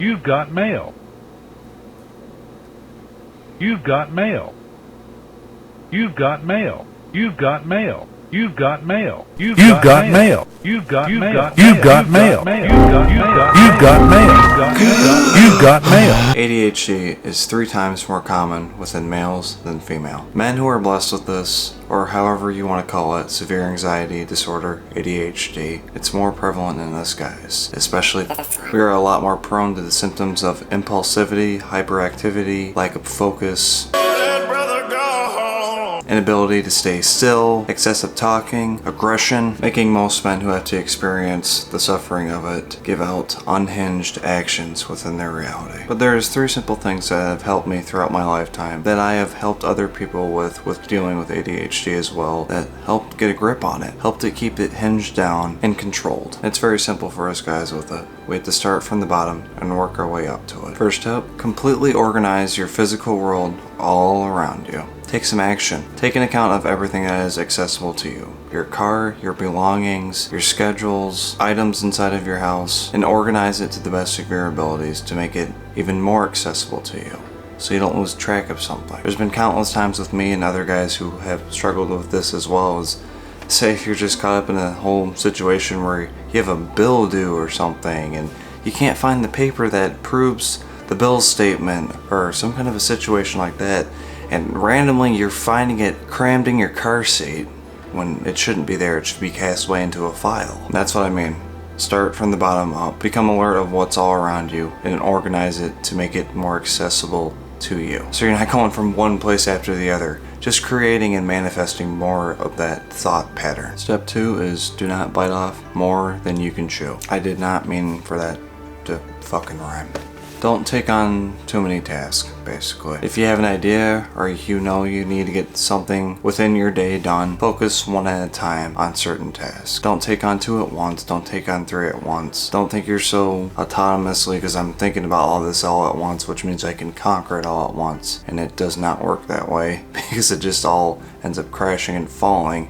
You've got mail. You've got mail. You've got mail. You've got mail. You've got mail. You've got mail. You've got mail. You've got mail. You've got mail. You've got mail. ADHD is 3 times more common within males than female. Men who are blessed with this, or however you want to call it, severe anxiety disorder, ADHD, it's more prevalent in us guys. Especially, we are a lot more prone to the symptoms of impulsivity, hyperactivity, lack of focus, inability to stay still, excessive talking, aggression, making most men who have to experience the suffering of it give out unhinged actions within their reality. But there's 3 simple things that have helped me throughout my lifetime that I have helped other people with dealing with ADHD as well, that helped get a grip on it, helped to keep it hinged down and controlled. It's very simple for us guys with it. We have to start from the bottom and work our way up to it. First tip, completely organize your physical world all around you. Take some action. Take an account of everything that is accessible to you. Your car, your belongings, your schedules, items inside of your house, and organize it to the best of your abilities to make it even more accessible to you, so you don't lose track of something. There's been countless times with me and other guys who have struggled with this as well, as say if you're just caught up in a whole situation where you have a bill due or something and you can't find the paper that proves the bill statement or some kind of a situation like that, and randomly you're finding it crammed in your car seat when it shouldn't be there. It should be cast away into a file. That's what I mean. Start from the bottom up. Become alert of what's all around you and organize it to make it more accessible to you. So you're not going from one place after the other, just creating and manifesting more of that thought pattern. Step 2 is do not bite off more than you can chew. I did not mean for that to fucking rhyme. Don't take on too many tasks, basically. If you have an idea or you know you need to get something within your day done, focus one at a time on certain tasks. Don't take on 2 at once. Don't take on 3 at once. Don't think you're so autonomously because I'm thinking about all this all at once, which means I can conquer it all at once. And it does not work that way because it just all ends up crashing and falling.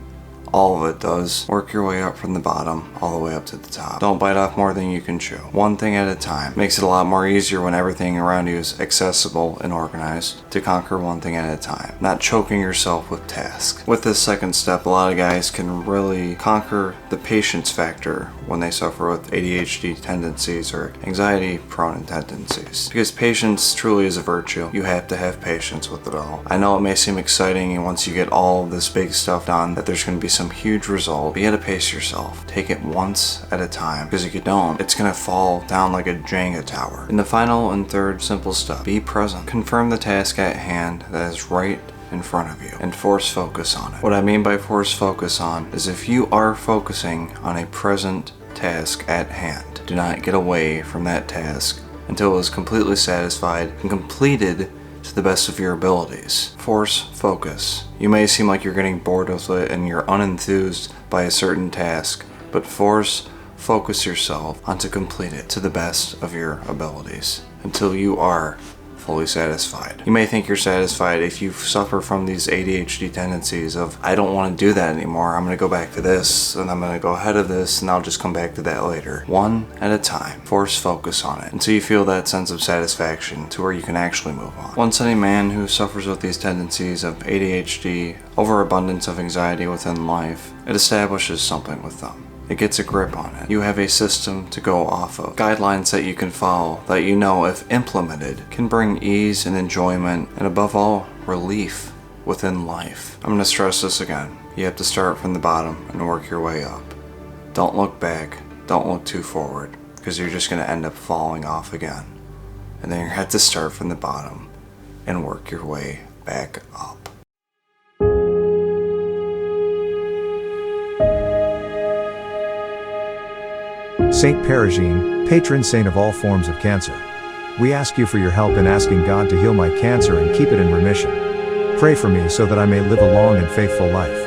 All of it does. Work your way up from the bottom all the way up to the top. Don't bite off more than you can chew. One thing at a time. Makes it a lot more easier when everything around you is accessible and organized to conquer one thing at a time, not choking yourself with tasks. With this second step, a lot of guys can really conquer the patience factor when they suffer with ADHD tendencies or anxiety prone tendencies, because patience truly is a virtue. You have to have patience with it all. I know it may seem exciting and once you get all this big stuff done that there's going to be some huge result, but you gotta pace yourself. Take it once at a time, because if you don't, it's gonna fall down like a Jenga tower. And the final and third simple step, be present. Confirm the task at hand that is right in front of you and force focus on it. What I mean by force focus on is if you are focusing on a present task at hand, do not get away from that task until it is completely satisfied and completed to the best of your abilities. Force focus. You may seem like you're getting bored with it and you're unenthused by a certain task, but force focus yourself on to complete it to the best of your abilities until you are fully satisfied. You may think you're satisfied if you suffer from these ADHD tendencies of, I don't want to do that anymore, I'm going to go back to this, and I'm going to go ahead of this, and I'll just come back to that later. One at a time. Force focus on it until you feel that sense of satisfaction to where you can actually move on. Once any man who suffers with these tendencies of ADHD, overabundance of anxiety within life, it establishes something with them. It gets a grip on it. You have a system to go off of. Guidelines that you can follow that you know, if implemented, can bring ease and enjoyment and above all, relief within life. I'm going to stress this again. You have to start from the bottom and work your way up. Don't look back. Don't look too forward, because you're just going to end up falling off again. And then you have to start from the bottom and work your way back up. Saint Perigene, patron saint of all forms of cancer. We ask you for your help in asking God to heal my cancer and keep it in remission. Pray for me so that I may live a long and faithful life.